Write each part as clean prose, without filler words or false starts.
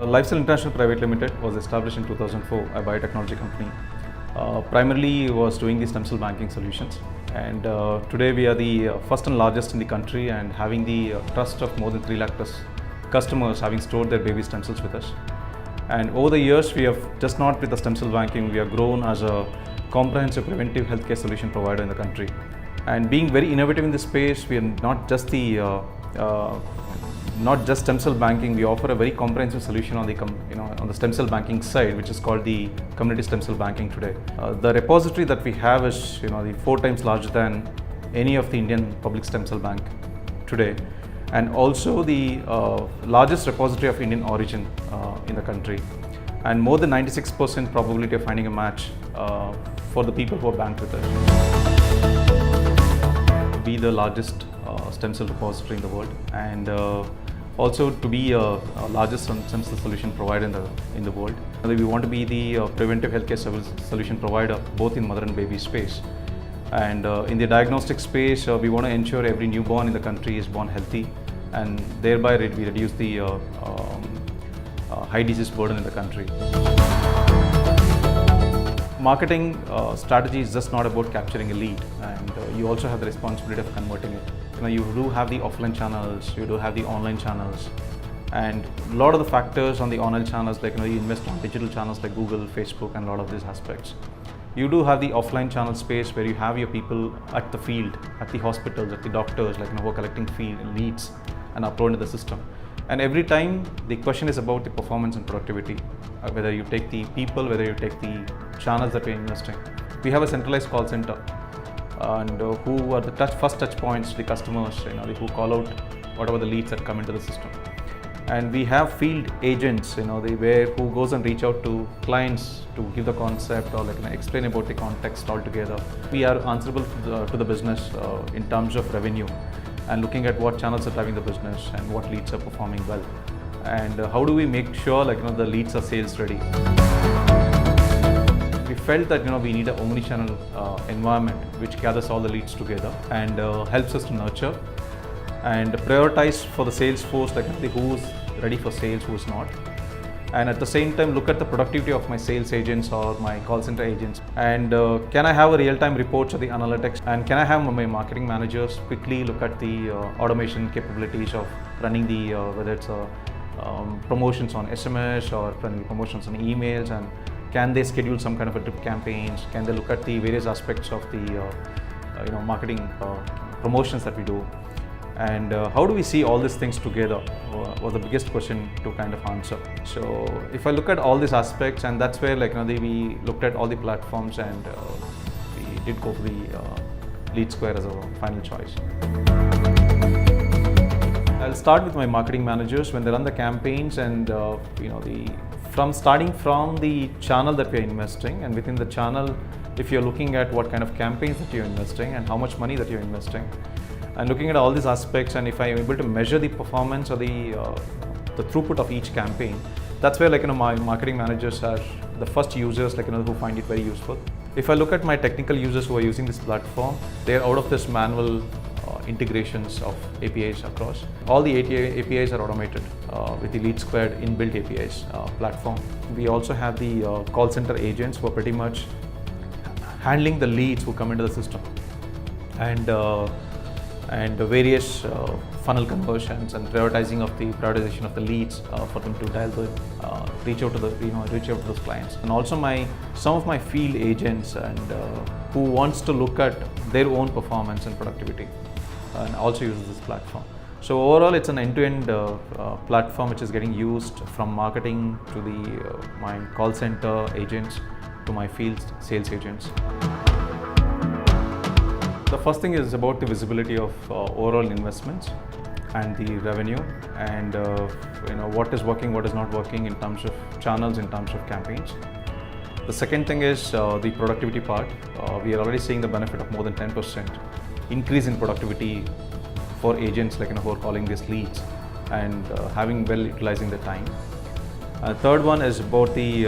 Lifestyle International Private Limited was established in 2004, a biotechnology company. Primarily was doing the stem cell banking solutions, and today we are the first and largest in the country, and having the trust of more than 3 lakh plus customers having stored their baby stem cells with us. And over the years, we have just not with the stem cell banking, we have grown as a comprehensive preventive healthcare solution provider in the country. And being very innovative in this space, we are not just not just stem cell banking. We offer a very comprehensive solution on the on the stem cell banking side, which is called the community stem cell banking today. The repository that we have is the 4 times larger than any of the Indian public stem cell bank today, and also the largest repository of Indian origin in the country, and more than 96% probability of finding a match for the people who are banked with us. Be the largest stem cell repository in the world, and also to be a largest stem cell solution provider in the world. We want to be the preventive healthcare service solution provider both in mother and baby space. And in the diagnostic space, we want to ensure every newborn in the country is born healthy, and thereby we reduce the high disease burden in the country. Marketing strategy is just not about capturing a lead, and you also have the responsibility of converting it. You do have the offline channels, you do have the online channels, and a lot of the factors on the online channels, like you invest on digital channels like Google, Facebook, and a lot of these aspects. You do have the offline channel space where you have your people at the field, at the hospitals, at the doctors, who are collecting field leads and uploading the system. And every time the question is about the performance and productivity, whether you take the people, whether you take the channels that we're investing. We have a centralized call center, and who are the first touch points to the customers, who call out whatever the leads that come into the system. And we have field agents, who goes and reach out to clients to give the concept or explain about the context altogether. We are answerable to the business in terms of revenue, and looking at what channels are driving the business and what leads are performing well, and how do we make sure the leads are sales ready. We felt that we need an omni-channel environment which gathers all the leads together and helps us to nurture and prioritize for the sales force, who's ready for sales, who's not, and at the same time look at the productivity of my sales agents or my call center agents, and can I have a real-time reports or the analytics, and can I have my marketing managers quickly look at the automation capabilities of running the whether it's promotions on SMS or running promotions on emails, and can they schedule some kind of a drip campaigns, can they look at the various aspects of the marketing promotions that we do. And how do we see all these things together was the biggest question to kind of answer. So if I look at all these aspects, and that's where we looked at all the platforms, and we did go for the LeadSquare as a final choice. I'll start with my marketing managers when they run the campaigns, and starting from the channel that we are investing, and within the channel, if you're looking at what kind of campaigns that you're investing and how much money that you're investing, and looking at all these aspects, and if I'm able to measure the performance or the throughput of each campaign, that's where my marketing managers are the first users who find it very useful. If I look at my technical users who are using this platform, they're out of this manual integrations of APIs across. All the APIs are automated with the LeadSquare inbuilt APIs platform. We also have the call center agents who are pretty much handling the leads who come into the system, and the various funnel conversions and prioritization of the leads for them to dial reach out to those clients. And also some of my field agents and who wants to look at their own performance and productivity, and also uses this platform. So overall, it's an end-to-end platform which is getting used from marketing to my call center agents to my field sales agents. The first thing is about the visibility of overall investments and the revenue, and what is working, what is not working in terms of channels, in terms of campaigns. The second thing is the productivity part. We are already seeing the benefit of more than 10% increase in productivity for agents who are calling these leads and having utilizing the time. Third one is about the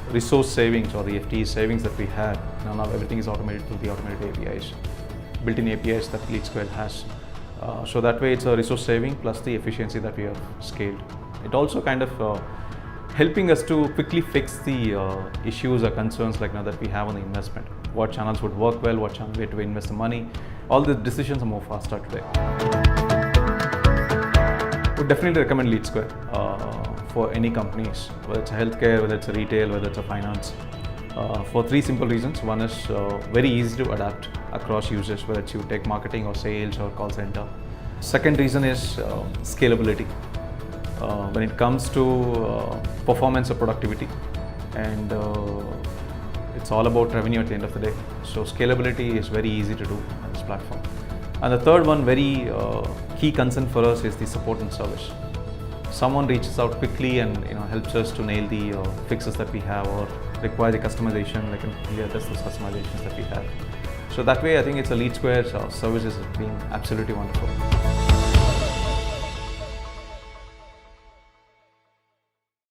resource savings or the FTE savings that we had. Now everything is automated through the automated APIs, built-in APIs that LeadSquare has. So that way it's a resource saving plus the efficiency that we have scaled. It also kind of helping us to quickly fix the issues or concerns like now that we have on the investment. What channels would work well, what channel we have to invest the money. All the decisions are more faster today. Would definitely recommend LeadSquare for any companies, whether it's a healthcare, whether it's a retail, whether it's a finance. For three simple reasons. One is very easy to adapt across users, whether it's you take marketing or sales or call center. Second reason is scalability. When it comes to performance or productivity, and it's all about revenue at the end of the day. So scalability is very easy to do on this platform. And the third one, very key concern for us, is the support and service. Someone reaches out quickly and helps us to nail the fixes that we have or require the customization, like here that's the customizations that we have. So that way I think it's a LeadSquare service is being absolutely wonderful.